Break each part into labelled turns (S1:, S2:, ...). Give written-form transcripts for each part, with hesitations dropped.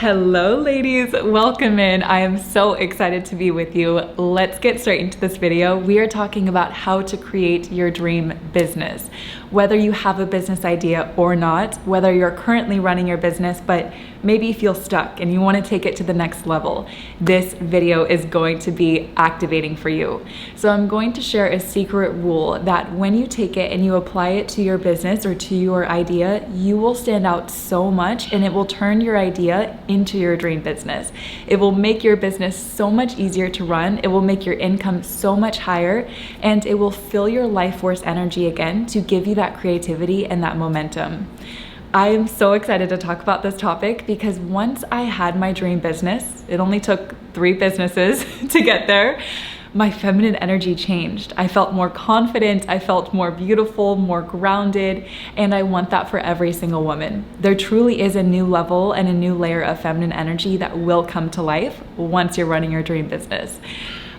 S1: Hello ladies, welcome in. I am so excited to be with you. Let's get straight into this video. We are talking about how to create your dream business. Whether you have a business idea or not, whether you're currently running your business but maybe you feel stuck and you want to take it to the next level, this video is going to be activating for you. So I'm going to share a secret rule that when you take it and you apply it to your business or to your idea, you will stand out so much and it will turn your idea into your dream business. It will make your business so much easier to run. It will make your income so much higher, and it will fill your life force energy again to give you that creativity and that momentum. I am so excited to talk about this topic because once I had my dream business, it only took 3 businesses to get there, my feminine energy changed. I felt more confident, I felt more beautiful, more grounded, and I want that for every single woman. There truly is a new level and a new layer of feminine energy that will come to life once you're running your dream business.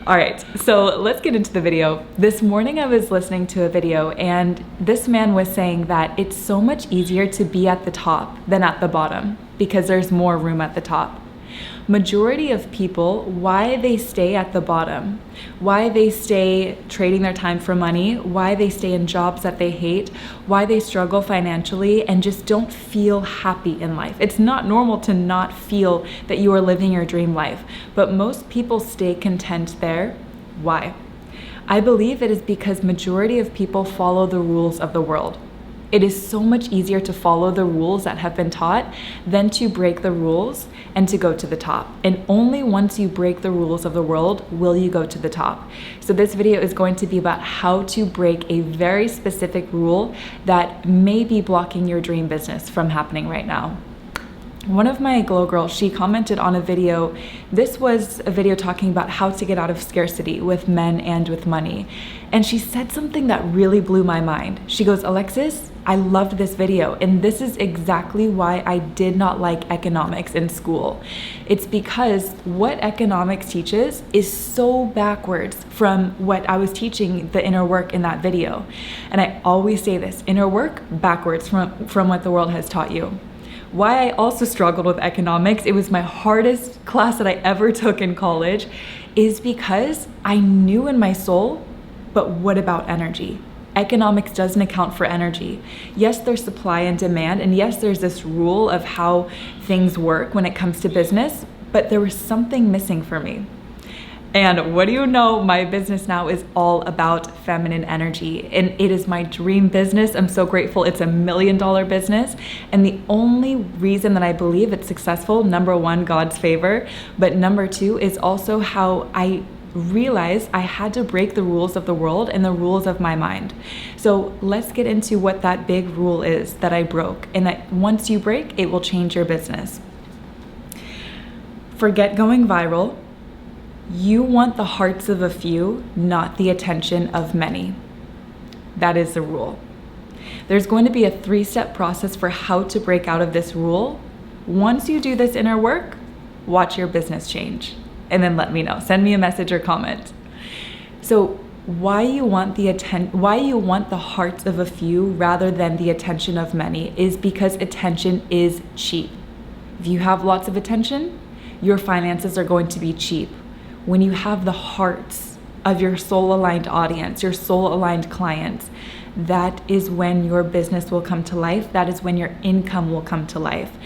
S1: All right, so let's get into the video. This morning I was listening to a video and this man was saying that it's so much easier to be at the top than at the bottom because there's more room at the top. Majority of people, why they stay at the bottom, why they stay trading their time for money, why they stay in jobs that they hate, why they struggle financially and just don't feel happy in life. It's not normal to not feel that you are living your dream life, but most people stay content there. Why? I believe it is because majority of people follow the rules of the world. It is so much easier to follow the rules that have been taught than to break the rules and to go to the top. And only once you break the rules of the world will you go to the top. So this video is going to be about how to break a very specific rule that may be blocking your dream business from happening right now. One of my glow girls, she commented on a video. This was a video talking about how to get out of scarcity with men and with money. And she said something that really blew my mind. She goes, "Alexis, I loved this video. And this is exactly why I did not like economics in school. It's because what economics teaches is so backwards from what I was teaching the inner work in that video." And I always say this, inner work backwards from what the world has taught you. Why I also struggled with economics, it was my hardest class that I ever took in college, is because I knew in my soul, but what about energy? Economics doesn't account for energy. Yes, there's supply and demand, and yes, there's this rule of how things work when it comes to business, but there was something missing for me. And what do you know? My business now is all about feminine energy, and it is my dream business. I'm so grateful. It's $1 million business. And the only reason that I believe it's successful, number 1, God's favor, but number 2 is also how I realized I had to break the rules of the world and the rules of my mind. So let's get into what that big rule is that I broke, and that once you break, it will change your business. Forget going viral. You want the hearts of a few, not the attention of many. That is the rule. There's going to be a 3-step process for how to break out of this rule. Once you do this inner work, watch your business change. And then let me know. Send me a message or comment. So why you want the hearts of a few rather than the attention of many is because attention is cheap. If you have lots of attention, your finances are going to be cheap. When you have the hearts of your soul-aligned audience, your soul-aligned clients, that is when your business will come to life. That is when your income will come to life.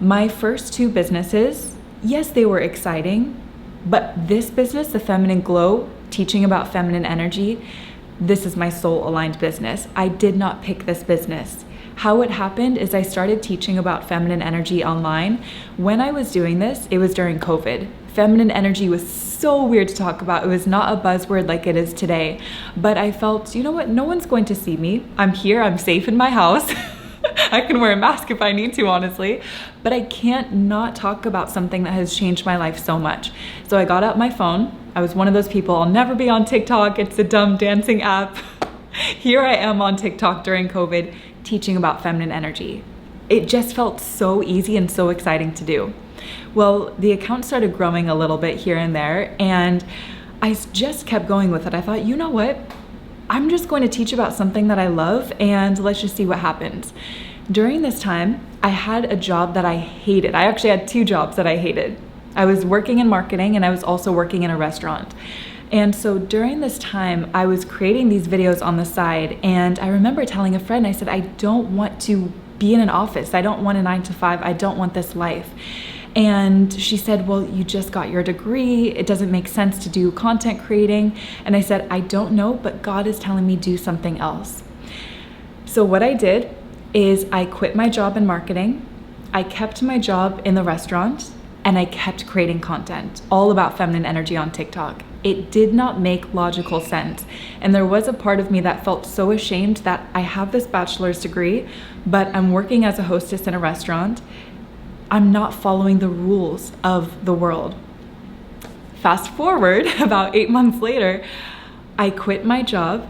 S1: My first 2 businesses, yes, they were exciting, but this business, the Feminine Glow, teaching about feminine energy, this is my soul-aligned business. I did not pick this business. How it happened is I started teaching about feminine energy online. When I was doing this, it was during COVID. Feminine energy was so weird to talk about. It was not a buzzword like it is today. But I felt, you know what? No one's going to see me. I'm here. I'm safe in my house. I can wear a mask if I need to, honestly. But I can't not talk about something that has changed my life so much. So I got out my phone. I was one of those people, I'll never be on TikTok. It's a dumb dancing app. Here I am on TikTok during COVID teaching about feminine energy. It just felt so easy and so exciting to do. Well, the account started growing a little bit here and there, and I just kept going with it. I thought, you know what? I'm just going to teach about something that I love, and let's just see what happens. During this time, I had a job that I hated. I actually had 2 jobs that I hated. I was working in marketing and I was also working in a restaurant. And so during this time, I was creating these videos on the side, and I remember telling a friend, I said, I don't want to be in an office. I don't want a 9-to-5. I don't want this life. And she said, well, you just got your degree. It doesn't make sense to do content creating. And I said, I don't know, but God is telling me do something else. So what I did is I quit my job in marketing. I kept my job in the restaurant, and I kept creating content all about feminine energy on TikTok. It did not make logical sense. And there was a part of me that felt so ashamed that I have this bachelor's degree, but I'm working as a hostess in a restaurant. I'm not following the rules of the world. Fast forward about 8 months later, I quit my job,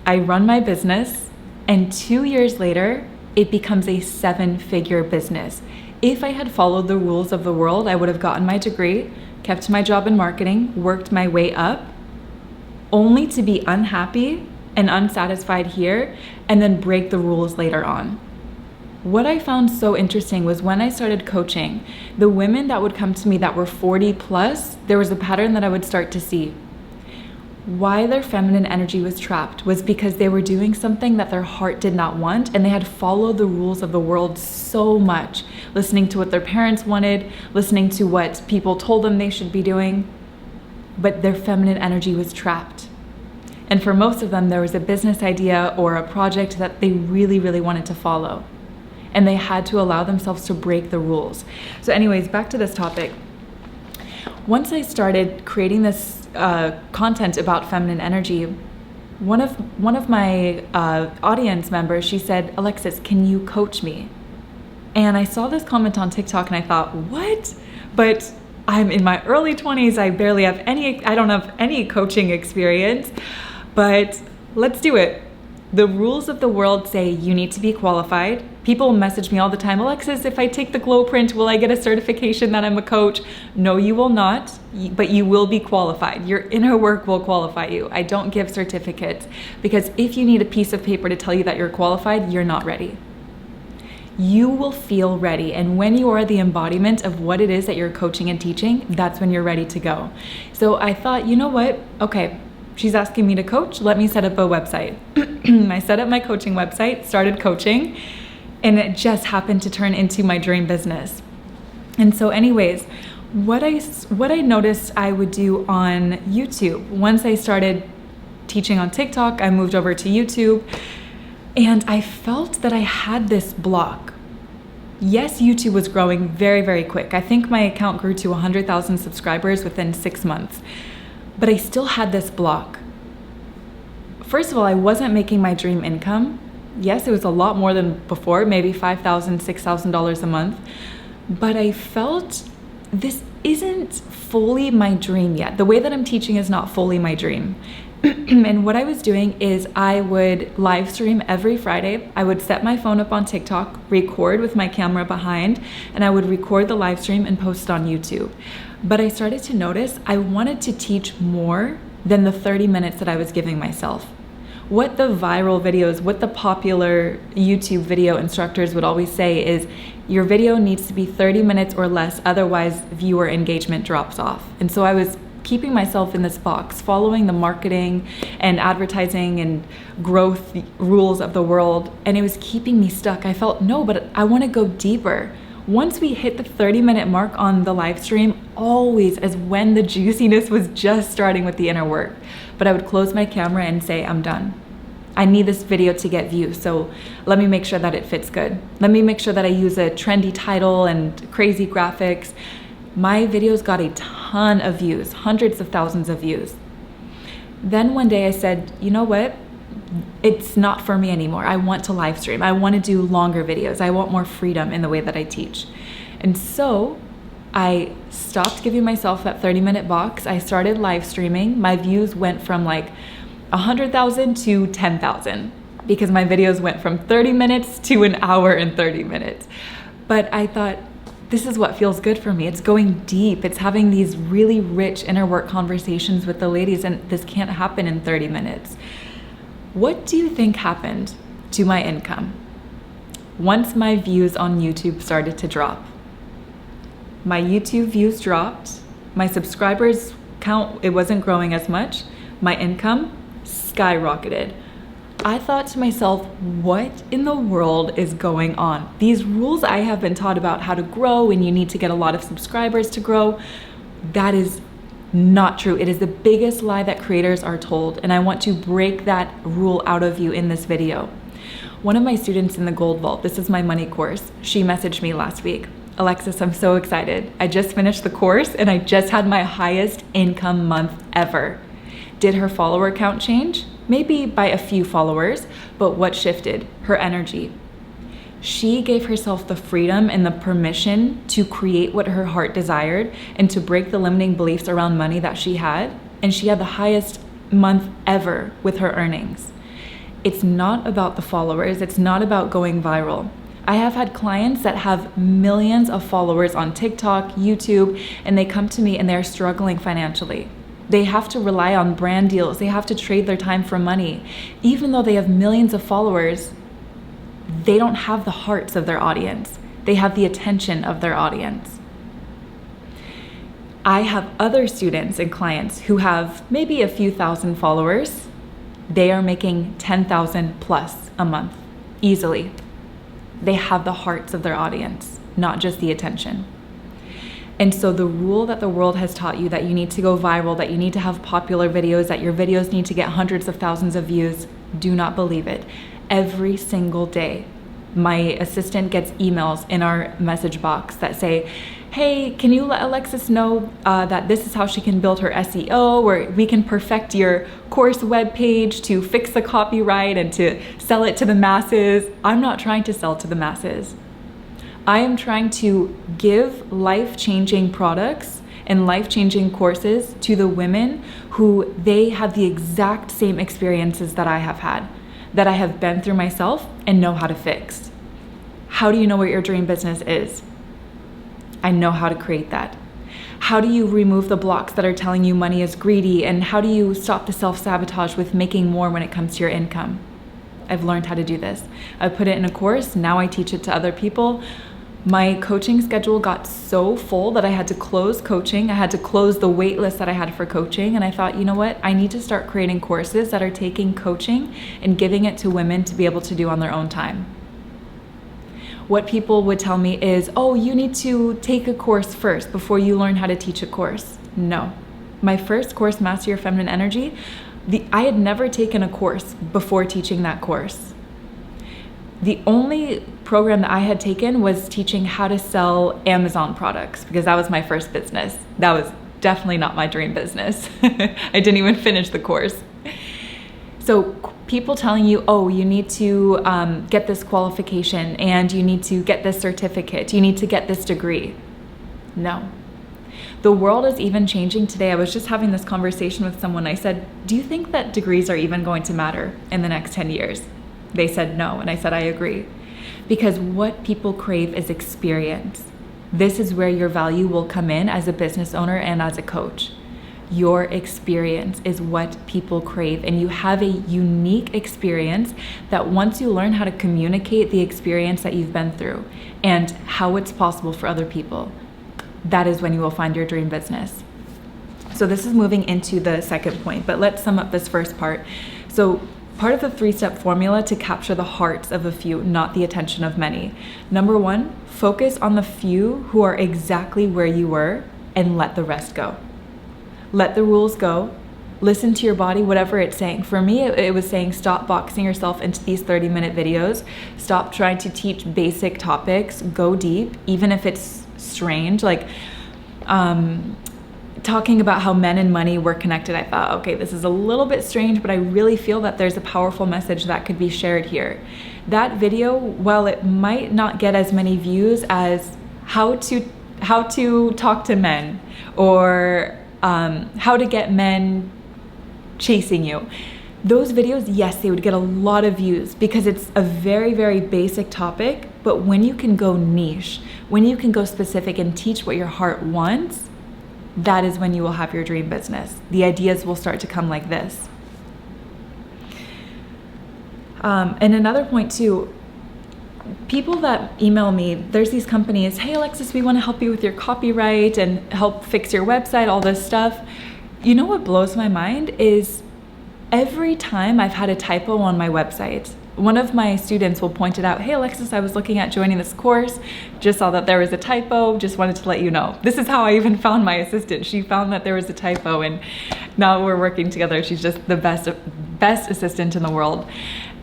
S1: I run my business, and 2 years later, it becomes a 7-figure business. If I had followed the rules of the world, I would have gotten my degree, kept my job in marketing, worked my way up, only to be unhappy and unsatisfied here, and then break the rules later on. What I found so interesting was when I started coaching, the women that would come to me that were 40 plus, there was a pattern that I would start to see. Why their feminine energy was trapped was because they were doing something that their heart did not want, and they had followed the rules of the world so much, listening to what their parents wanted, listening to what people told them they should be doing, but their feminine energy was trapped. And for most of them, there was a business idea or a project that they really, really wanted to follow, and they had to allow themselves to break the rules. So anyways, back to this topic. Once I started creating this content about feminine energy, one of my audience members, she said, Alexis, can you coach me? And I saw this comment on TikTok and I thought, what? But I'm in my early 20s. I don't have any coaching experience, but let's do it. The rules of the world say you need to be qualified. People message me all the time, Alexis, if I take the glow print, will I get a certification that I'm a coach? No, you will not, but you will be qualified. Your inner work will qualify you. I don't give certificates because if you need a piece of paper to tell you that you're qualified, you're not ready. You will feel ready. And when you are the embodiment of what it is that you're coaching and teaching, that's when you're ready to go. So I thought, you know what? Okay, she's asking me to coach. Let me set up a website. I set up my coaching website, started coaching, and it just happened to turn into my dream business. And so anyways, what I noticed I would do on YouTube, once I started teaching on TikTok, I moved over to YouTube, and I felt that I had this block. Yes, YouTube was growing very, very quick. I think my account grew to 100,000 subscribers within 6 months, but I still had this block. First of all, I wasn't making my dream income. Yes, it was a lot more than before, maybe $5,000, $6,000 a month, but I felt this isn't fully my dream yet. The way that I'm teaching is not fully my dream. And what I was doing is I would live stream every Friday. I would set my phone up on TikTok, record with my camera behind, and I would record the live stream and post on YouTube. But I started to notice I wanted to teach more than the 30 minutes that I was giving myself. What the viral videos, what the popular YouTube video instructors would always say is your video needs to be 30 minutes or less, otherwise viewer engagement drops off. And so I was keeping myself in this box, following the marketing and advertising and growth rules of the world, and it was keeping me stuck. I felt, no, but I want to go deeper. Once we hit the 30-minute mark on the live stream, always as when the juiciness was just starting with the inner work. But I would close my camera and say, I'm done. I need this video to get views, so let me make sure that it fits good. Let me make sure that I use a trendy title and crazy graphics. My videos got a ton of views, hundreds of thousands of views. Then one day I said, you know what? It's not for me anymore. I want to live stream. I want to do longer videos. I want more freedom in the way that I teach. And so I stopped giving myself that 30-minute box. I started live streaming. My views went from like 100,000 to 10,000 because my videos went from 30 minutes to an hour and 30 minutes. But I thought, this is what feels good for me. It's going deep. It's having these really rich inner work conversations with the ladies, and this can't happen in 30 minutes. What do you think happened to my income? once my views on YouTube started to drop. My YouTube views dropped, my subscribers count, it wasn't growing as much, my income skyrocketed. I thought to myself, what in the world is going on? These rules I have been taught about how to grow and you need to get a lot of subscribers to grow, that is not true. It is the biggest lie that creators are told, and I want to break that rule out of you in this video. One of my students in the Gold Vault, this is my money course, she messaged me last week. Alexis, I'm so excited. I just finished the course and I just had my highest income month ever. Did her follower count change? Maybe by a few followers, but what shifted? Her energy. She gave herself the freedom and the permission to create what her heart desired and to break the limiting beliefs around money that she had. And she had the highest month ever with her earnings. It's not about the followers. It's not about going viral. I have had clients that have millions of followers on TikTok, YouTube, and they come to me and they're struggling financially. They have to rely on brand deals. They have to trade their time for money. Even though they have millions of followers, they don't have the hearts of their audience. They have the attention of their audience. I have other students and clients who have maybe a few thousand followers. They are making 10,000 plus a month, easily. They have the hearts of their audience, not just the attention. And so the rule that the world has taught you that you need to go viral, that you need to have popular videos, that your videos need to get hundreds of thousands of views, do not believe it. Every single day, my assistant gets emails in our message box that say, hey, can you let Alexis know that this is how she can build her SEO, or we can perfect your course webpage to fix the copyright and to sell it to the masses. I'm not trying to sell to the masses. I am trying to give life-changing products and life-changing courses to the women who they have the exact same experiences that I have had, that I have been through myself and know how to fix. How do you know what your dream business is? I know how to create that. How do you remove the blocks that are telling you money is greedy, and how do you stop the self-sabotage with making more when it comes to your income? I've learned how to do this. I put it in a course, now I teach it to other people. My coaching schedule got so full that I had to close coaching. I had to close the wait list that I had for coaching. And I thought, you know what? I need to start creating courses that are taking coaching and giving it to women to be able to do on their own time. What people would tell me is, oh, you need to take a course first before you learn how to teach a course. No. My first course, Master Your Feminine Energy, I had never taken a course before teaching that course. The only program that I had taken was teaching how to sell Amazon products, because that was my first business. That was definitely not my dream business. I didn't even finish the course. So people telling you, oh, you need to get this qualification and you need to get this certificate, you need to get this degree. No. The world is even changing today. I was just having this conversation with someone. I said, do you think that degrees are even going to matter in the next 10 years? They said no, and I said I agree. Because what people crave is experience. This is where your value will come in as a business owner and as a coach. Your experience is what people crave, and you have a unique experience that once you learn how to communicate the experience that you've been through and how it's possible for other people, that is when you will find your dream business. So this is moving into the second point, but let's sum up this first part. So part of the 3-step formula to capture the hearts of a few, not the attention of many. Number 1, focus on the few who are exactly where you were and let the rest go. Let the rules go. Listen to your body, whatever it's saying. For me, it was saying stop boxing yourself into these 30-minute videos. Stop trying to teach basic topics. Go deep, even if it's strange. Like talking about how men and money were connected. I thought, okay, this is a little bit strange, but I really feel that there's a powerful message that could be shared here. That video, while it might not get as many views as how to talk to men or how to get men chasing you. Those videos, yes, they would get a lot of views because it's a very, very basic topic. But when you can go niche, when you can go specific and teach what your heart wants, that is when you will have your dream business. The ideas will start to come like this. And another point too, people that email me, there's these companies, hey Alexis, we want to help you with your copyright and help fix your website, all this stuff. You know what blows my mind is every time I've had a typo on my website, one of my students will point it out, hey Alexis, I was looking at joining this course, just saw that there was a typo, just wanted to let you know. This is how I even found my assistant. She found that there was a typo, and now we're working together. She's just the best assistant in the world.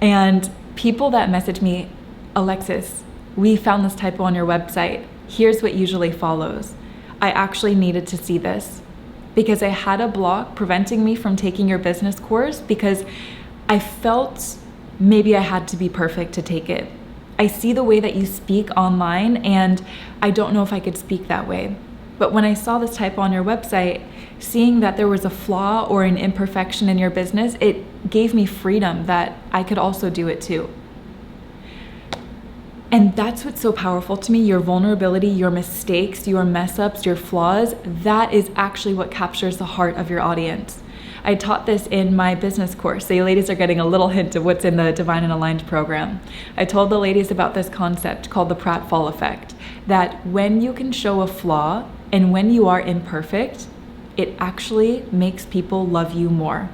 S1: And people that message me, Alexis, we found this typo on your website. Here's what usually follows. I actually needed to see this because I had a block preventing me from taking your business course because I felt maybe I had to be perfect to take it. I see the way that you speak online and I don't know if I could speak that way. But when I saw this typo on your website, seeing that there was a flaw or an imperfection in your business, it gave me freedom that I could also do it too. And that's what's so powerful to me, your vulnerability, your mistakes, your mess ups, your flaws, that is actually what captures the heart of your audience. I taught this in my business course, so you ladies are getting a little hint of what's in the Divine and Aligned program. I told the ladies about this concept called the pratfall effect, that when you can show a flaw and when you are imperfect, it actually makes people love you more.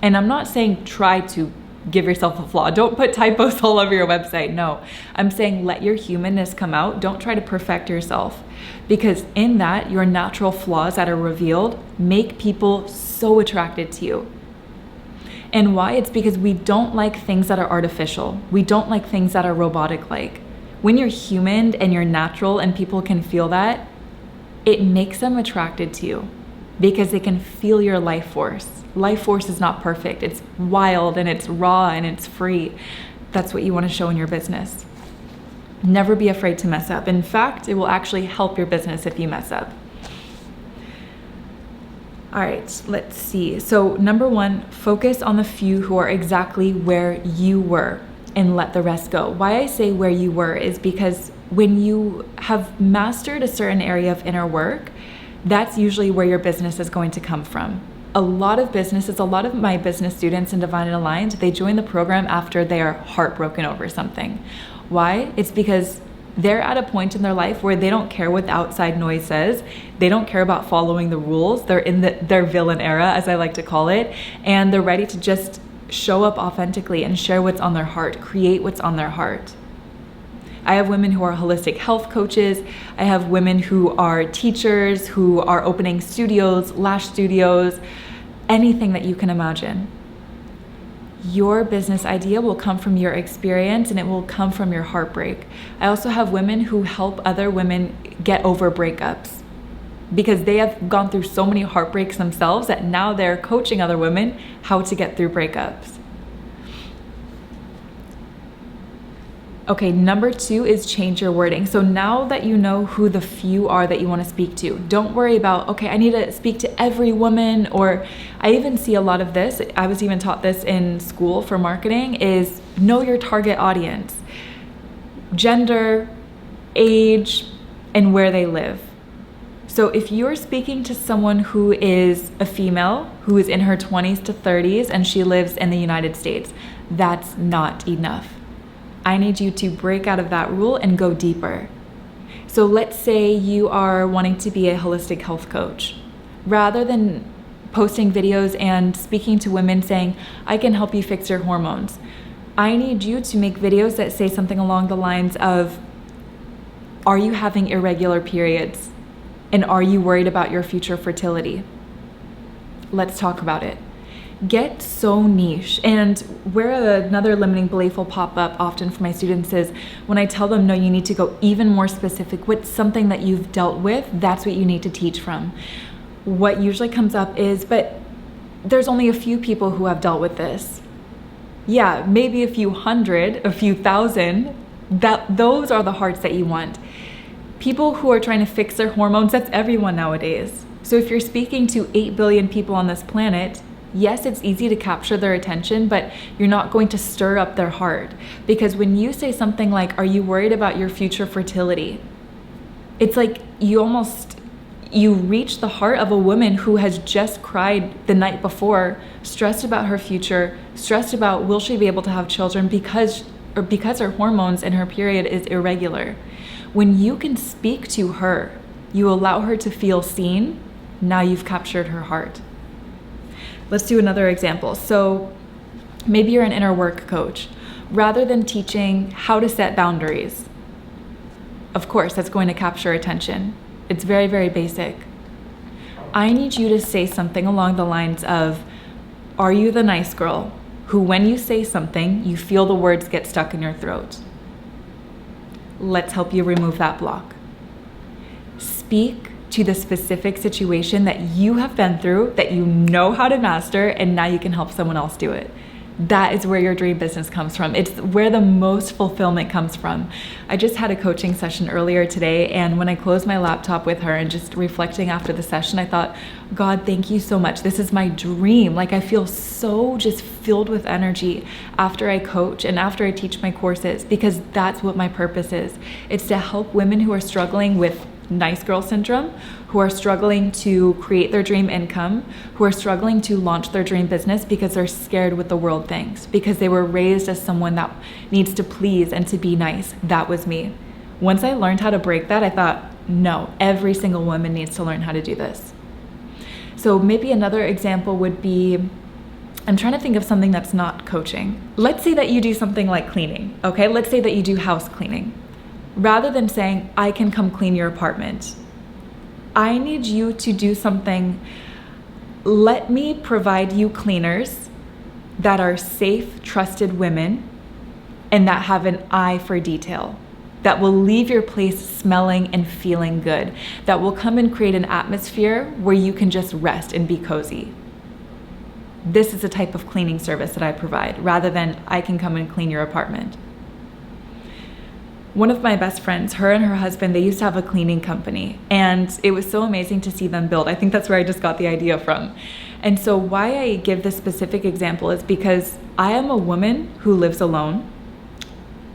S1: And I'm not saying try to give yourself a flaw. Don't put typos all over your website. No, I'm saying let your humanness come out. Don't try to perfect yourself, because in that, your natural flaws that are revealed make people so attracted to you. And why? It's because we don't like things that are artificial. We don't like things that are robotic-like. When you're human and you're natural and people can feel that, it makes them attracted to you because they can feel your life force. Life force is not perfect. It's wild and it's raw and it's free. That's what you want to show in your business. Never be afraid to mess up. In fact, it will actually help your business if you mess up. All right, let's see. So number one, focus on the few who are exactly where you were and let the rest go. Why I say where you were is because when you have mastered a certain area of inner work, that's usually where your business is going to come from. A lot of my business students in Divine and Aligned, they join the program after they are heartbroken over something. Why? It's because they're at a point in their life where they don't care what the outside noise says. They don't care about following the rules. They're in their villain era, as I like to call it, and they're ready to just show up authentically and share what's on their heart, create what's on their heart. I have women who are holistic health coaches. I have women who are teachers, who are opening studios, lash studios, anything that you can imagine. Your business idea will come from your experience and it will come from your heartbreak. I also have women who help other women get over breakups because they have gone through so many heartbreaks themselves that now they're coaching other women how to get through breakups. Okay, number two is change your wording. So now that you know who the few are that you want to speak to, don't worry about, okay, I need to speak to every woman, or I even see a lot of this, I was even taught this in school for marketing, is know your target audience, gender, age, and where they live. So if you're speaking to someone who is a female, who is in her 20s to 30s, and she lives in the United States, that's not enough. I need you to break out of that rule and go deeper. So let's say you are wanting to be a holistic health coach. Rather than posting videos and speaking to women saying, I can help you fix your hormones, I need you to make videos that say something along the lines of, are you having irregular periods? And are you worried about your future fertility? Let's talk about it. Get so niche. And where another limiting belief will pop up often for my students is when I tell them, no, you need to go even more specific. What's something that you've dealt with? That's what you need to teach from. What usually comes up is, but there's only a few people who have dealt with this. Yeah, maybe a few hundred, a few thousand. Those are the hearts that you want. People who are trying to fix their hormones, that's everyone nowadays. So if you're speaking to 8 billion people on this planet, yes, it's easy to capture their attention, but you're not going to stir up their heart. Because when you say something like, are you worried about your future fertility? It's like you reach the heart of a woman who has just cried the night before, stressed about her future, stressed about will she be able to have children because because her hormones and her period is irregular. When you can speak to her, you allow her to feel seen, now you've captured her heart. Let's do another example. So maybe you're an inner work coach. Rather than teaching how to set boundaries, of course, that's going to capture attention. It's very, very basic. I need you to say something along the lines of, are you the nice girl who, when you say something, you feel the words get stuck in your throat? Let's help you remove that block. Speak to the specific situation that you have been through, that you know how to master, and now you can help someone else do it. That is where your dream business comes from. It's where the most fulfillment comes from. I just had a coaching session earlier today, and when I closed my laptop with her and just reflecting after the session, I thought, God, thank you so much. This is my dream. Like, I feel so just filled with energy after I coach and after I teach my courses, because that's what my purpose is. It's to help women who are struggling with nice girl syndrome, who are struggling to create their dream income, who are struggling to launch their dream business because they're scared what the world thinks, because they were raised as someone that needs to please and to be nice. That was me. Once I learned how to break that, I thought, no, every single woman needs to learn how to do this. So maybe another example would be, I'm trying to think of something that's not coaching. Let's say that you do something like cleaning, okay? Let's say that you do house cleaning. Rather than saying, I can come clean your apartment, I need you to do something. Let me provide you cleaners that are safe, trusted women and that have an eye for detail, that will leave your place smelling and feeling good, that will come and create an atmosphere where you can just rest and be cozy. This is the type of cleaning service that I provide, rather than I can come and clean your apartment. One of my best friends, her and her husband, they used to have a cleaning company, and it was so amazing to see them build. I think that's where I just got the idea from. And so why I give this specific example is because I am a woman who lives alone.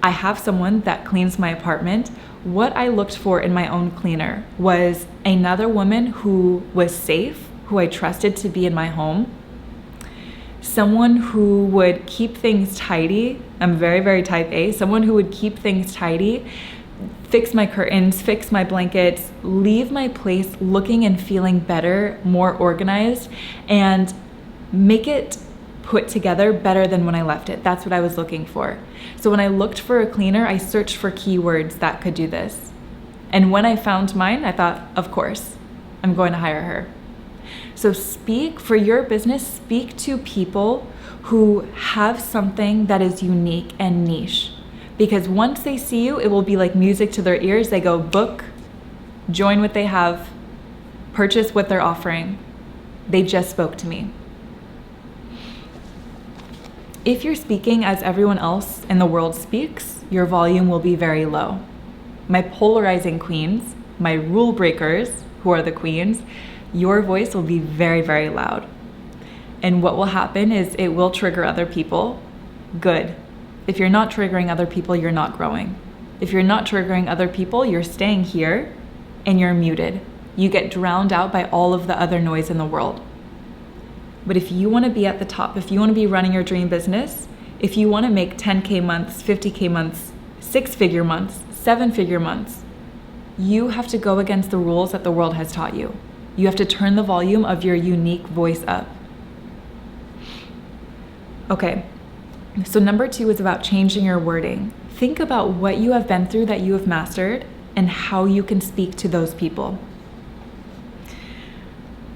S1: I have someone that cleans my apartment. What I looked for in my own cleaner was another woman who was safe, who I trusted to be in my home, someone who would keep things tidy. I'm very, very type A. Someone who would keep things tidy, fix my curtains, fix my blankets, leave my place looking and feeling better, more organized, and make it put together better than when I left it. That's what I was looking for. So when I looked for a cleaner, I searched for keywords that could do this. And when I found mine, I thought, of course, I'm going to hire her. So speak for your business, speak to people who have something that is unique and niche. Because once they see you, it will be like music to their ears. They go book, join what they have, purchase what they're offering. They just spoke to me. If you're speaking as everyone else in the world speaks, your volume will be very low. My polarizing queens, my rule breakers, who are the queens, your voice will be very, very loud. And what will happen is it will trigger other people. Good. If you're not triggering other people, you're not growing. If you're not triggering other people, you're staying here and you're muted. You get drowned out by all of the other noise in the world. But if you want to be at the top, if you want to be running your dream business, if you want to make 10K months, 50K months, 6-figure months, 7-figure months, you have to go against the rules that the world has taught you. You have to turn the volume of your unique voice up. Okay, so number 2 is about changing your wording. Think about what you have been through that you have mastered and how you can speak to those people.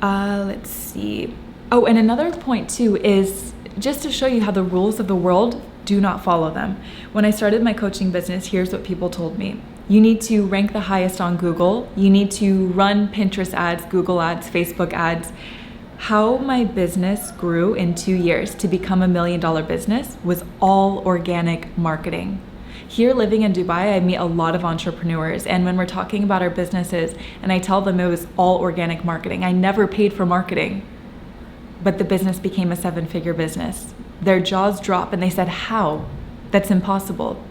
S1: Let's see. Oh, and another point too is just to show you how the rules of the world, do not follow them. When I started my coaching business, here's what people told me. You need to rank the highest on Google. You need to run Pinterest ads, Google ads, Facebook ads. How my business grew in 2 years to become $1 million business was all organic marketing. Here living in Dubai, I meet a lot of entrepreneurs, and when we're talking about our businesses and I tell them it was all organic marketing, I never paid for marketing, but the business became a 7-figure business. Their jaws drop and they said, how? That's impossible.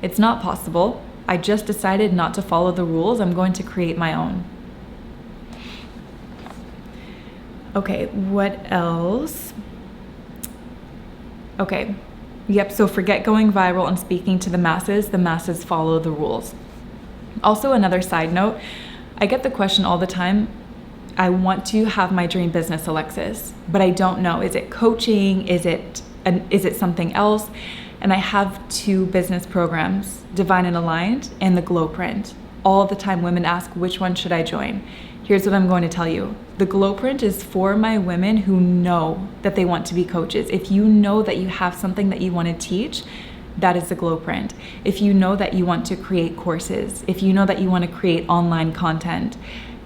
S1: It's not possible. I just decided not to follow the rules. I'm going to create my own. Okay, what else? Okay, Yep, so forget going viral and speaking to the masses follow the rules. Also, another side note, I get the question all the time, I want to have my dream business, Alexis, but I don't know, is it coaching, is it something else? And I have 2 business programs, Divine and Aligned and the Glow Print. All the time women ask, which one should I join? Here's what I'm going to tell you. The Glow Print is for my women who know that they want to be coaches. If you know that you have something that you want to teach, that is the Glow Print. If you know that you want to create courses, if you know that you want to create online content,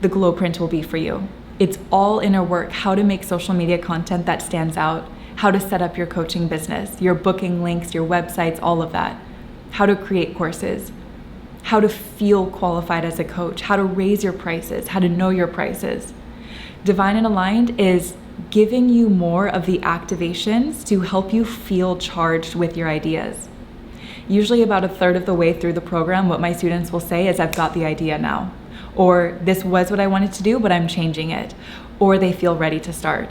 S1: the Glow Print will be for you. It's all inner work, how to make social media content that stands out, how to set up your coaching business, your booking links, your websites, all of that, how to create courses, how to feel qualified as a coach, how to raise your prices, how to know your prices. Divine and Aligned is giving you more of the activations to help you feel charged with your ideas. Usually about a third of the way through the program, what my students will say is, I've got the idea now. Or this was what I wanted to do, but I'm changing it. Or they feel ready to start.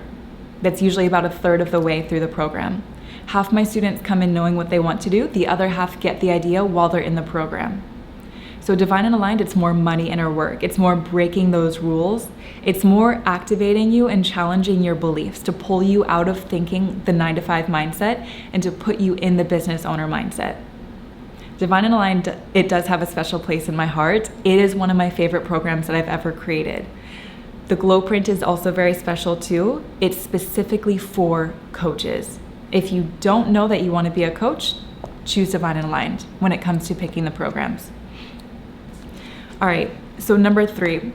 S1: That's usually about a third of the way through the program. Half my students come in knowing what they want to do, the other half get the idea while they're in the program. So Divine and Aligned, it's more money inner work. It's more breaking those rules. It's more activating you and challenging your beliefs to pull you out of thinking the 9-to-5 mindset and to put you in the business owner mindset. Divine and Aligned, it does have a special place in my heart. It is one of my favorite programs that I've ever created. The Glow Print is also very special too. It's specifically for coaches. If you don't know that you want to be a coach, choose Divine and Aligned when it comes to picking the programs. All right, so number 3,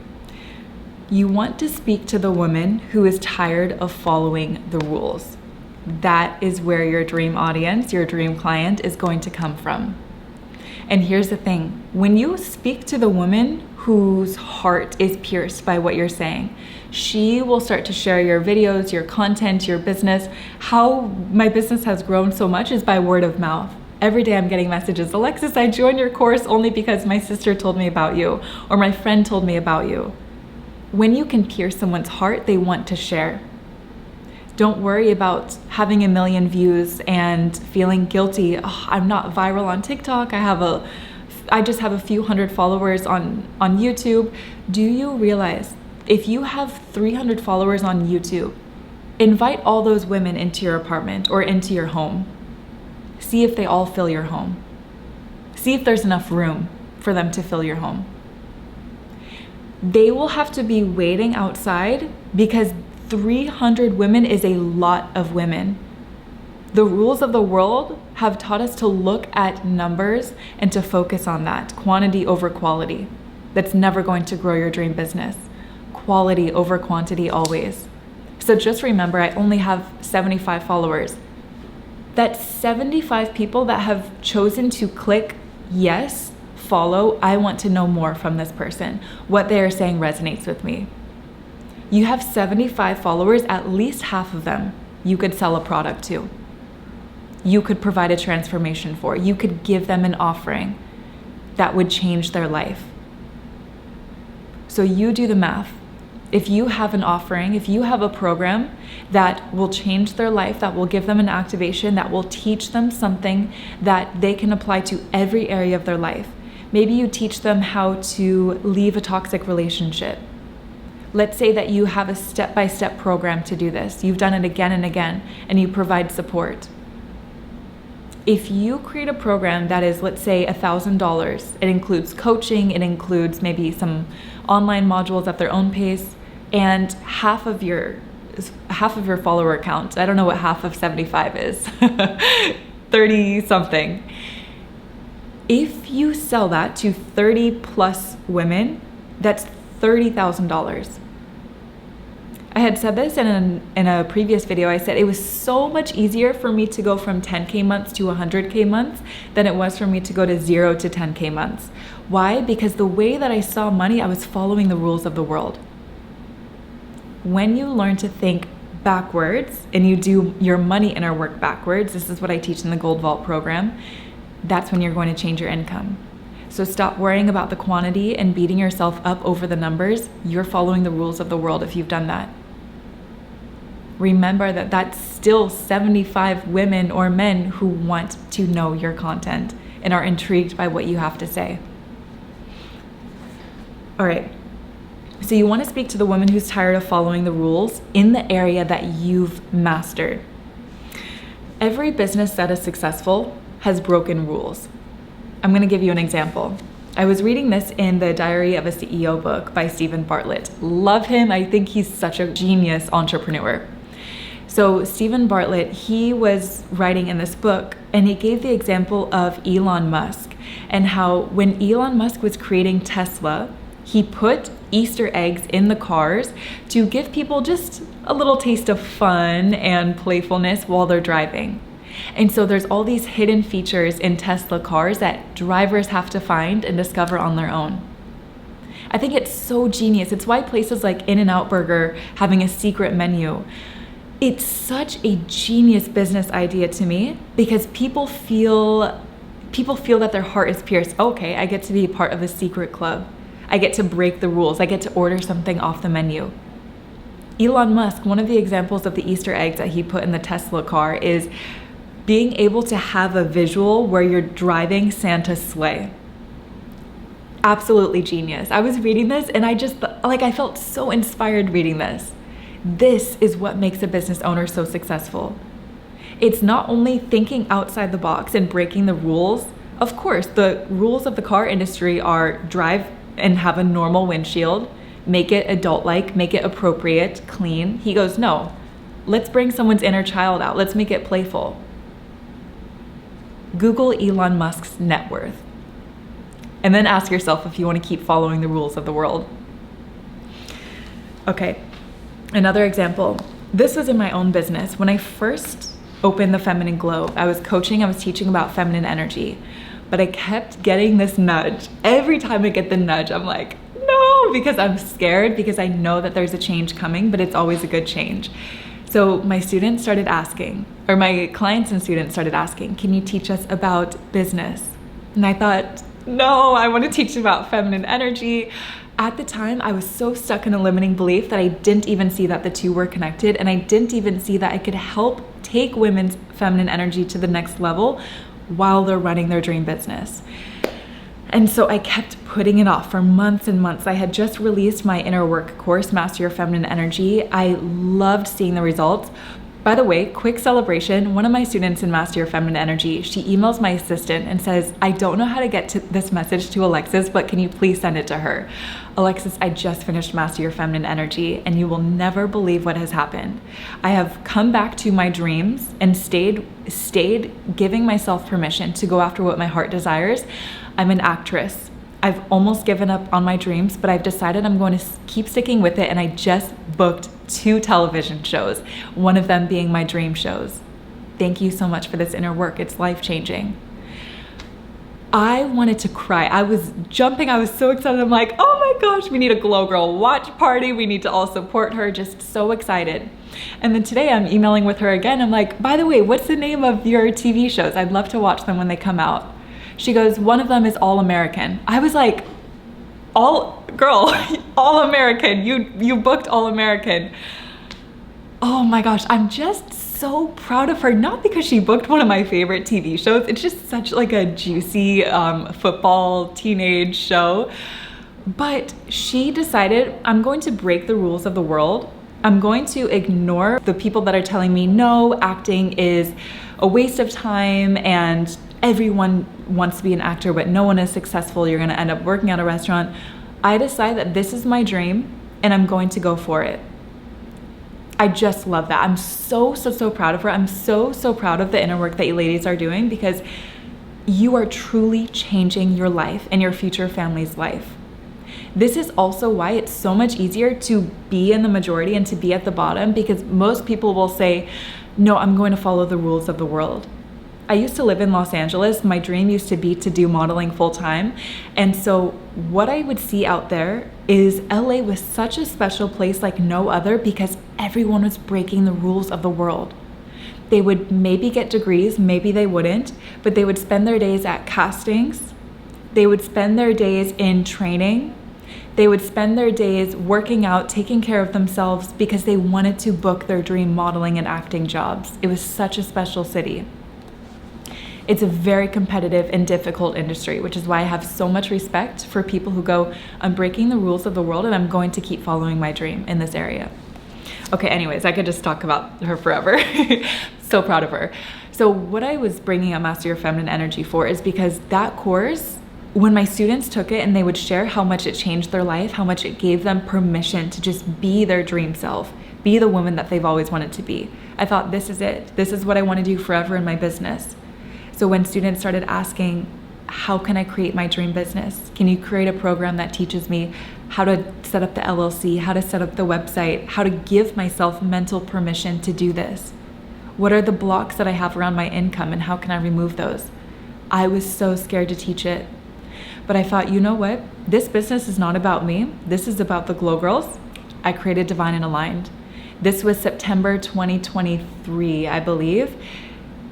S1: you want to speak to the woman who is tired of following the rules. That is where your dream audience, your dream client is going to come from. And here's the thing, when you speak to the woman whose heart is pierced by what you're saying, she will start to share your videos, your content, your business. How my business has grown so much is by word of mouth. Every day I'm getting messages, Alexis, I joined your course only because my sister told me about you or my friend told me about you. When you can pierce someone's heart, they want to share. Don't worry about having 1 million views and feeling guilty. Oh, I'm not viral on TikTok. I just have a few hundred followers on YouTube. Do you realize if you have 300 followers on YouTube, invite all those women into your apartment or into your home. See if they all fill your home. See if there's enough room for them to fill your home. They will have to be waiting outside because 300 women is a lot of women. The rules of the world have taught us to look at numbers and to focus on that, quantity over quality. That's never going to grow your dream business. Quality over quantity always. So just remember, I only have 75 followers. That's 75 people that have chosen to click yes, follow, I want to know more from this person. What they are saying resonates with me. You have 75 followers, at least half of them you could sell a product to. You could provide a transformation for. You could give them an offering that would change their life. So you do the math. If you have an offering, if you have a program that will change their life, that will give them an activation, that will teach them something that they can apply to every area of their life. Maybe you teach them how to leave a toxic relationship. Let's say that you have a step-by-step program to do this. You've done it again and again, and you provide support. If you create a program that is, let's say, $1,000, it includes coaching, it includes maybe some online modules at their own pace, and half of your follower count, I don't know what half of 75 is, 30 something. If you sell that to 30 plus women, that's $30,000. I had said this in a previous video. I said it was so much easier for me to go from 10K months to 100K months than it was for me to go to 0 to 10K months. Why? Because the way that I saw money, I was following the rules of the world. When you learn to think backwards and you do your money inner work backwards, this is what I teach in the Gold Vault program, that's when you're going to change your income. So stop worrying about the quantity and beating yourself up over the numbers. You're following the rules of the world if you've done that. remember that that's still 75 women or men who want to know your content and are intrigued by what you have to say. All right. So you want to speak to the woman who's tired of following the rules in the area that you've mastered. Every business that is successful has broken rules. I'm going to give you an example. I was reading this in the Diary of a CEO book by Stephen Bartlett. Love him. I think he's such a genius entrepreneur. So Stephen Bartlett, he was writing in this book and he gave the example of Elon Musk and how when Elon Musk was creating Tesla, he put Easter eggs in the cars to give people just a little taste of fun and playfulness while they're driving. And so there's all these hidden features in Tesla cars that drivers have to find and discover on their own. I think it's so genius. It's why places like In-N-Out Burger having a secret menu, it's such a genius business idea to me because people feel that their heart is pierced. Okay, I get to be part of a secret club. I get to break the rules. I get to order something off the menu. Elon Musk, one of the examples of the Easter eggs that he put in the Tesla car is being able to have a visual where you're driving Santa's sleigh. Absolutely genius. I was reading this and I felt so inspired reading this. This is what makes a business owner so successful. It's not only thinking outside the box and breaking the rules. Of course, the rules of the car industry are drive and have a normal windshield, make it adult-like, make it appropriate, clean. He goes, no, let's bring someone's inner child out. Let's make it playful. Google Elon Musk's net worth. And then ask yourself if you want to keep following the rules of the world. Okay. Another example, this was in my own business. When I first opened the Feminine Glow, I was coaching, I was teaching about feminine energy, but I kept getting this nudge. Every time I get the nudge, I'm like, no, because I'm scared, because I know that there's a change coming, but it's always a good change. So my students started asking, or my clients and students started asking, can you teach us about business? And I thought, no, I want to teach about feminine energy. At the time, I was so stuck in a limiting belief that I didn't even see that the two were connected, and I didn't even see that I could help take women's feminine energy to the next level while they're running their dream business. And so I kept putting it off for months and months. I had just released my inner work course, Master Your Feminine Energy. I loved seeing the results. By the way, quick celebration, one of my students in Master Your Feminine Energy, she emails my assistant and says, I don't know how to get to this message to Alexis, but can you please send it to her? Alexis, I just finished Master Your Feminine Energy and you will never believe what has happened. I have come back to my dreams and stayed giving myself permission to go after what my heart desires. I'm an actress. I've almost given up on my dreams, but I've decided I'm going to keep sticking with it, and I just booked 2 television shows, one of them being my dream shows. Thank you so much for this inner work. It's life-changing. I wanted to cry. I was jumping. I was so excited. I'm like, oh my gosh, we need a Glow Girl watch party. We need to all support her. Just so excited. And then today I'm emailing with her again. I'm like, by the way, what's the name of your TV shows? I'd love to watch them when they come out. She goes, one of them is All American. I was like, All American. You booked All American. Oh my gosh, I'm just so proud of her. Not because she booked one of my favorite TV shows. It's just such like a juicy football teenage show. But she decided, I'm going to break the rules of the world. I'm going to ignore the people that are telling me, no, acting is a waste of time and everyone wants to be an actor, but no one is successful. You're gonna end up working at a restaurant. I decide that this is my dream and I'm going to go for it. I just love that. I'm so proud of her. I'm so proud of the inner work that you ladies are doing, because you are truly changing your life and your future family's life. This is also why it's so much easier to be in the majority and to be at the bottom, because most people will say, no, I'm going to follow the rules of the world. I used to live in Los Angeles. My dream used to be to do modeling full time. And so what I would see out there is LA was such a special place like no other, because everyone was breaking the rules of the world. They would maybe get degrees, maybe they wouldn't, but they would spend their days at castings. They would spend their days in training. They would spend their days working out, taking care of themselves because they wanted to book their dream modeling and acting jobs. It was such a special city. It's a very competitive and difficult industry, which is why I have so much respect for people who go, I'm breaking the rules of the world and I'm going to keep following my dream in this area. Okay, anyways, I could just talk about her forever. So proud of her. So what I was bringing up Master Your Feminine Energy for is because that course, when my students took it and they would share how much it changed their life, how much it gave them permission to just be their dream self, be the woman that they've always wanted to be. I thought, this is it. This is what I want to do forever in my business. So when students started asking, how can I create my dream business? Can you create a program that teaches me how to set up the LLC, how to set up the website, how to give myself mental permission to do this? What are the blocks that I have around my income and how can I remove those? I was so scared to teach it. But I thought, you know what? This business is not about me. This is about the Glow Girls. I created Divine and Aligned. This was September 2023, I believe.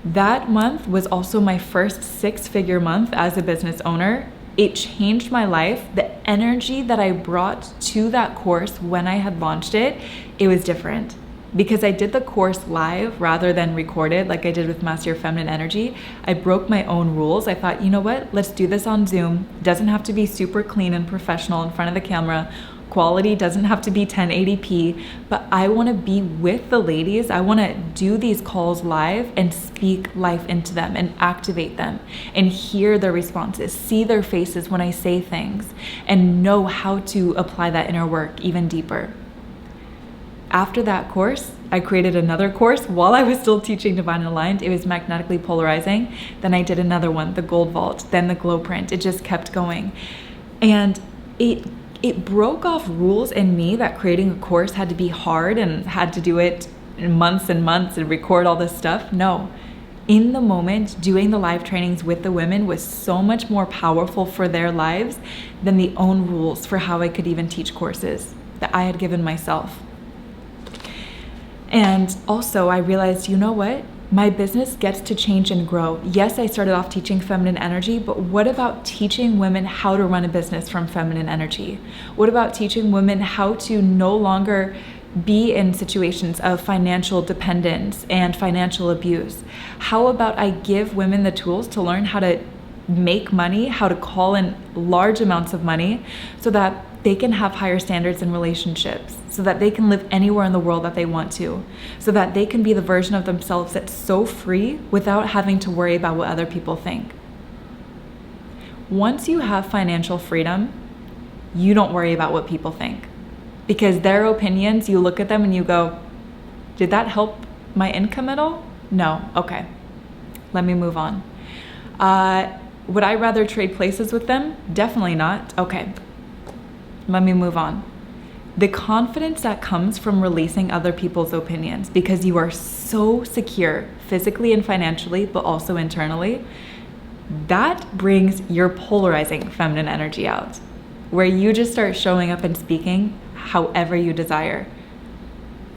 S1: That month was also my first 6-figure month as a business owner. It changed my life. The energy that I brought to that course when I had launched it, it was different. Because I did the course live rather than recorded like I did with Master Your Feminine Energy, I broke my own rules. I thought, you know what? Let's do this on Zoom. It doesn't have to be super clean and professional in front of the camera. Quality doesn't have to be 1080p, but I want to be with the ladies. I want to do these calls live and speak life into them and activate them and hear their responses, see their faces when I say things, and know how to apply that inner work even deeper. After that course, I created another course while I was still teaching Divine and Aligned. It was magnetically polarizing. Then I did another one, the Gold Vault, then the Glow Print. It just kept going. And it broke off rules in me that creating a course had to be hard and had to do it in months and months and record all this stuff. No. In the moment, doing the live trainings with the women was so much more powerful for their lives than the own rules for how I could even teach courses that I had given myself. And also I realized, you know what? My business gets to change and grow. Yes, I started off teaching feminine energy, but what about teaching women how to run a business from feminine energy? What about teaching women how to no longer be in situations of financial dependence and financial abuse? How about I give women the tools to learn how to make money, how to call in large amounts of money so that they can have higher standards in relationships, so that they can live anywhere in the world that they want to, so that they can be the version of themselves that's so free without having to worry about what other people think. Once you have financial freedom, you don't worry about what people think, because their opinions, you look at them and you go, did that help my income at all? No. Okay, let me move on. Would I rather trade places with them? Definitely not. Okay, let me move on. The confidence that comes from releasing other people's opinions because you are so secure physically and financially, but also internally, that brings your polarizing feminine energy out, where you just start showing up and speaking however you desire.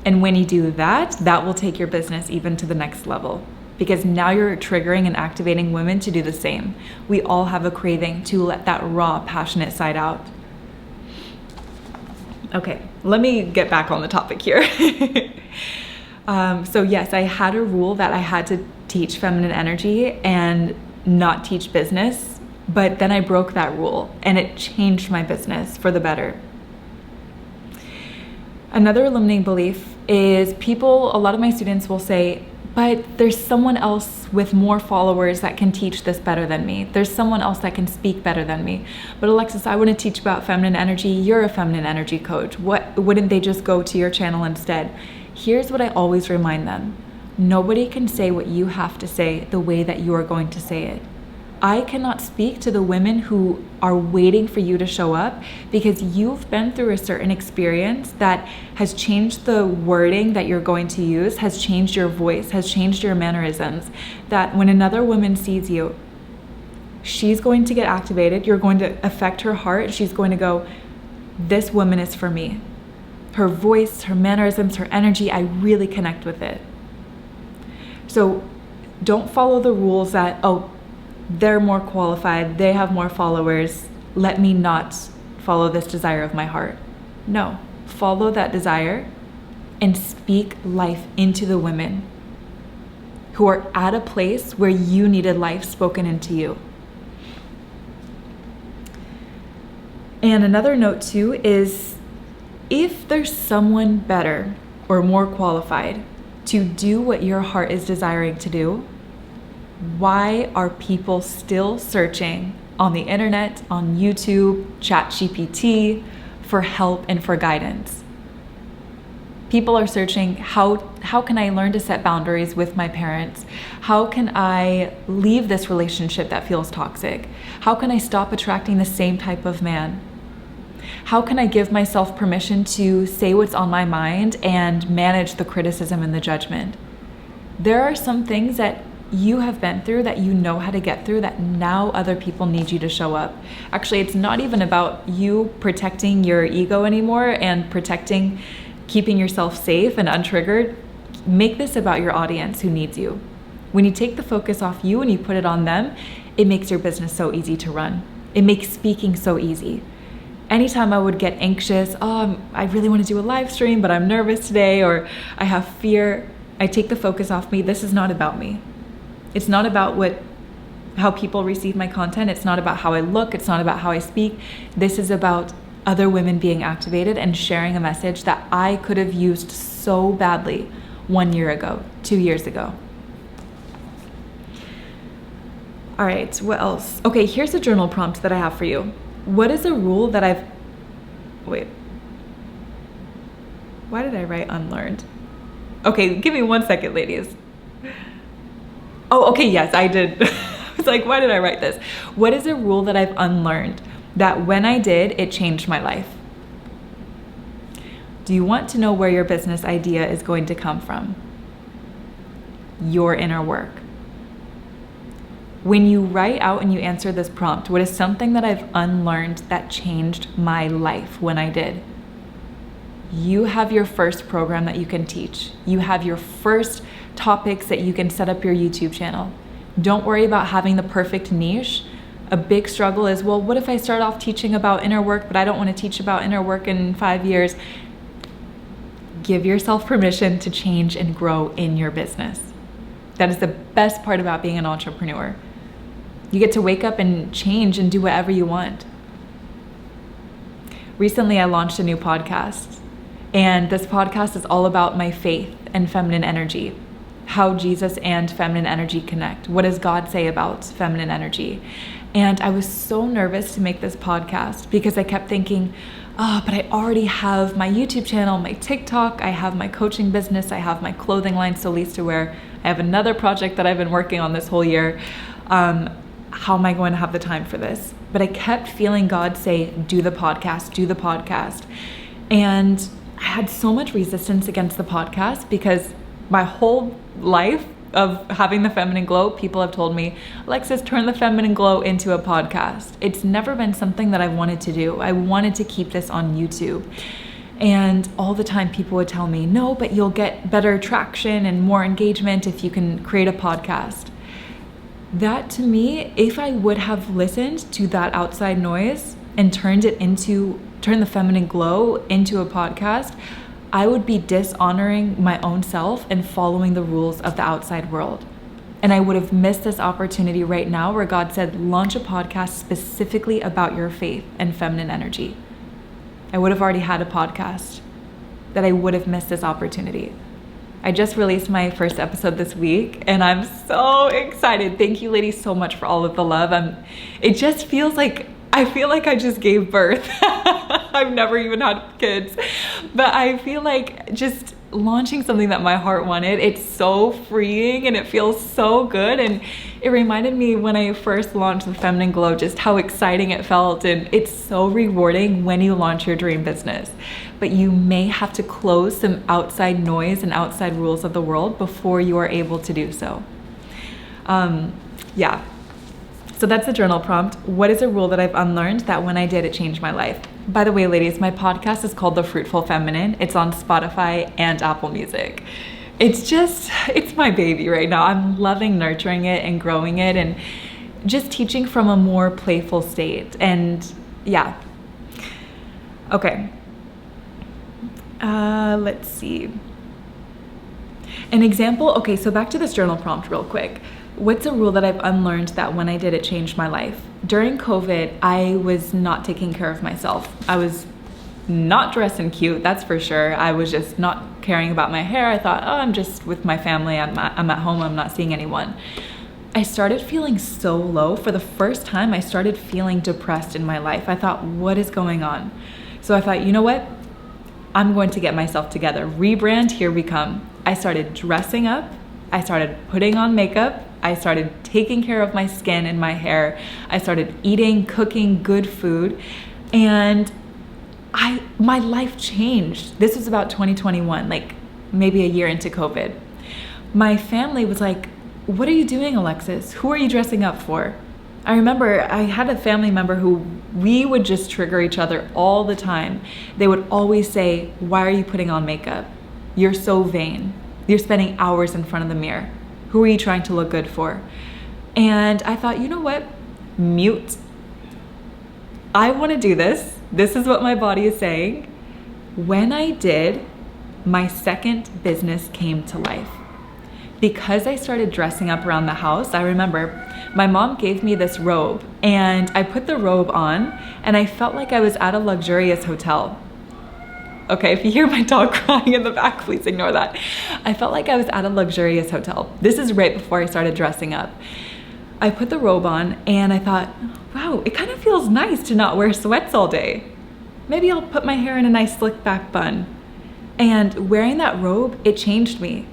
S1: And when you do that, that will take your business even to the next level, because now you're triggering and activating women to do the same. We all have a craving to let that raw, passionate side out. Okay, let me get back on the topic here. So yes, I had a rule that I had to teach feminine energy and not teach business, but then I broke that rule and it changed my business for the better. Another limiting belief is a lot of my students will say, but there's someone else with more followers that can teach this better than me. There's someone else that can speak better than me. But Alexis, I want to teach about feminine energy. You're a feminine energy coach. Wouldn't they just go to your channel instead? Here's what I always remind them. Nobody can say what you have to say the way that you are going to say it. I cannot speak to the women who are waiting for you to show up because you've been through a certain experience that has changed the wording that you're going to use, has changed your voice, has changed your mannerisms, that when another woman sees you, she's going to get activated, you're going to affect her heart, she's going to go, this woman is for me. Her voice, her mannerisms, her energy, I really connect with it. So don't follow the rules that, oh, they're more qualified, they have more followers, let me not follow this desire of my heart. No, follow that desire and speak life into the women who are at a place where you needed life spoken into you. And another note too is, if there's someone better or more qualified to do what your heart is desiring to do, why are people still searching on the internet, on YouTube, ChatGPT for help and for guidance? People are searching, how can I learn to set boundaries with my parents? How can I leave this relationship that feels toxic? How can I stop attracting the same type of man? How can I give myself permission to say what's on my mind and manage the criticism and the judgment? There are some things that you have been through that you know how to get through that now other people need you to show up. Actually, it's not even about you protecting your ego anymore and keeping yourself safe and untriggered. Make this about your audience who needs you. When you take the focus off you and you put it on them, it makes your business so easy to run. It makes speaking so easy. Anytime I would get anxious, I really want to do a live stream, but I'm nervous today, or I have fear, I take the focus off me. This is not about me. It's not about how people receive my content. It's not about how I look. It's not about how I speak. This is about other women being activated and sharing a message that I could have used so badly 1 year ago, 2 years ago. All right, what else? Okay, here's a journal prompt that I have for you. What is a rule that why did I write unlearned? Okay, give me 1 second, ladies. Oh, okay, yes, I did. I was like, why did I write this? What is a rule that I've unlearned that when I did, it changed my life? Do you want to know where your business idea is going to come from? Your inner work. When you write out and you answer this prompt, what is something that I've unlearned that changed my life when I did? You have your first program that you can teach. You have your first topics that you can set up your YouTube channel. Don't worry about having the perfect niche. A big struggle is, well, what if I start off teaching about inner work, but I don't want to teach about inner work in 5 years? Give yourself permission to change and grow in your business. That is the best part about being an entrepreneur. You get to wake up and change and do whatever you want. Recently, I launched a new podcast, and this podcast is all about my faith and feminine energy, how Jesus and feminine energy connect. What does God say about feminine energy? And I was so nervous to make this podcast because I kept thinking, but I already have my YouTube channel, my TikTok, I have my coaching business, I have my clothing line, Solis to Wear. I have another project that I've been working on this whole year. How am I going to have the time for this? But I kept feeling God say, do the podcast, do the podcast. And I had so much resistance against the podcast because my whole life of having the feminine glow, people have told me, Alexis, turn the feminine glow into a podcast. It's never been something that I wanted to do. I wanted to keep this on YouTube. And all the time people would tell me, no, but you'll get better traction and more engagement if you can create a podcast. That to me, if I would have listened to that outside noise and turned the feminine glow into a podcast, I would be dishonoring my own self and following the rules of the outside world. And I would have missed this opportunity right now where God said, launch a podcast specifically about your faith and feminine energy. I would have already had a podcast that I would have missed this opportunity. I just released my first episode this week and I'm so excited. Thank you ladies so much for all of the love. It just feels like, I feel like I just gave birth. I've never even had kids, but I feel like just launching something that my heart wanted, it's so freeing and it feels so good. And it reminded me when I first launched the Feminine Glow, just how exciting it felt. And it's so rewarding when you launch your dream business, but you may have to close some outside noise and outside rules of the world before you are able to do so. Yeah. So that's the journal prompt. What is a rule that I've unlearned that when I did, it changed my life? By the way, ladies, my podcast is called The Fruitful Feminine. It's on Spotify and Apple Music. It's my baby right now. I'm loving nurturing it and growing it and just teaching from a more playful state. And yeah, Okay. Let's see. An example, okay, so back to this journal prompt real quick. What's a rule that I've unlearned that when I did, it changed my life? During COVID, I was not taking care of myself. I was not dressing cute, that's for sure. I was just not caring about my hair. I thought, oh, I'm just with my family. I'm at home, I'm not seeing anyone. I started feeling so low. For the first time, I started feeling depressed in my life. I thought, what is going on? So I thought, you know what? I'm going to get myself together. Rebrand, here we come. I started dressing up. I started putting on makeup. I started taking care of my skin and my hair. I started eating, cooking good food. And my life changed. This was about 2021, like maybe a year into COVID. My family was like, what are you doing, Alexis? Who are you dressing up for? I remember I had a family member who we would just trigger each other all the time. They would always say, why are you putting on makeup? You're so vain. You're spending hours in front of the mirror. Who are you trying to look good for? And I thought, you know what? Mute. I want to do this. This is what my body is saying. When I did, my second business came to life. Because I started dressing up around the house, I remember my mom gave me this robe and I put the robe on and I felt like I was at a luxurious hotel. Okay, if you hear my dog crying in the back, please ignore that. I felt like I was at a luxurious hotel. This is right before I started dressing up. I put the robe on and I thought, wow, it kind of feels nice to not wear sweats all day. Maybe I'll put my hair in a nice slick back bun. And wearing that robe, it changed me.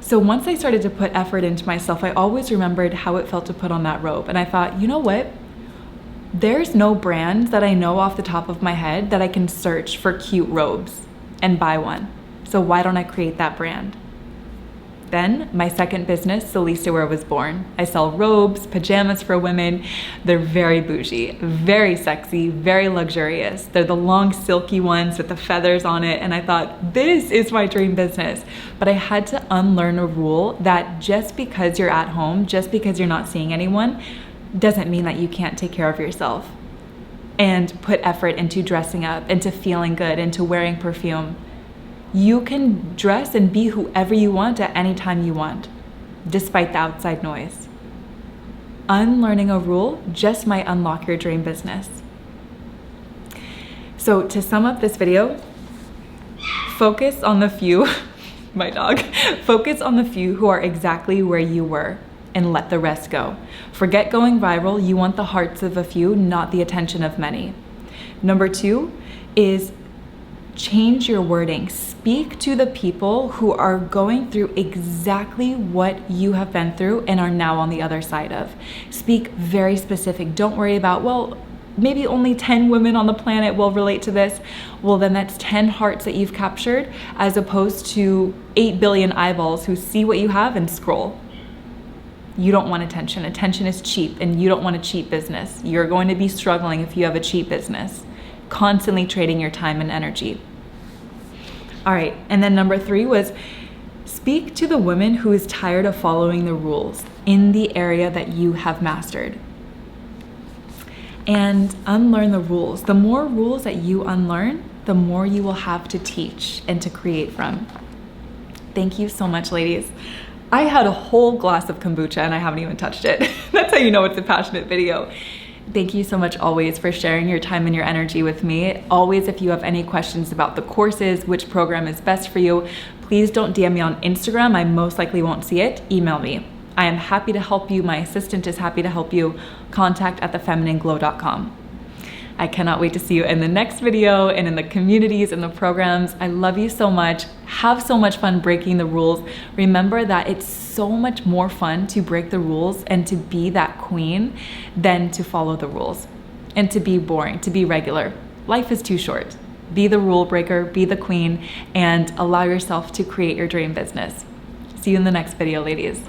S1: So once I started to put effort into myself, I always remembered how it felt to put on that robe. And I thought, you know what? There's no brand that I know off the top of my head that I can search for cute robes and buy one. So why don't I create that brand? Then my second business, Celeste Wear, was born. I sell robes, pajamas for women. They're very bougie, very sexy, very luxurious. They're the long silky ones with the feathers on it. And I thought, this is my dream business. But I had to unlearn a rule that just because you're at home, just because you're not seeing anyone, doesn't mean that you can't take care of yourself and put effort into dressing up, into feeling good, into wearing perfume. You can dress and be whoever you want at any time you want, despite the outside noise. Unlearning a rule just might unlock your dream business. So to sum up this video, focus on the few, my dog, focus on the few who are exactly where you were and let the rest go. Forget going viral. You want the hearts of a few, not the attention of many. Number 2 is change your wording. Speak to the people who are going through exactly what you have been through and are now on the other side of. Speak very specific. Don't worry about, well, maybe only 10 women on the planet will relate to this. Well, then that's 10 hearts that you've captured as opposed to 8 billion eyeballs who see what you have and scroll. You don't want attention. Attention is cheap and you don't want a cheap business. You're going to be struggling if you have a cheap business. Constantly trading your time and energy. All right, and then number 3 was speak to the woman who is tired of following the rules in the area that you have mastered. And unlearn the rules. The more rules that you unlearn, the more you will have to teach and to create from. Thank you so much, ladies. I had a whole glass of kombucha and I haven't even touched it. That's how you know it's a passionate video. Thank you so much always for sharing your time and your energy with me. Always, if you have any questions about the courses, which program is best for you, please don't DM me on Instagram. I most likely won't see it. Email me. I am happy to help you. My assistant is happy to help you. contact@thefeminineglow.com. I cannot wait to see you in the next video and in the communities and the programs. I love you so much. Have so much fun breaking the rules. Remember that it's so much more fun to break the rules and to be that queen than to follow the rules and to be boring, to be regular. Life is too short. Be the rule breaker, be the queen, and allow yourself to create your dream business. See you in the next video, ladies.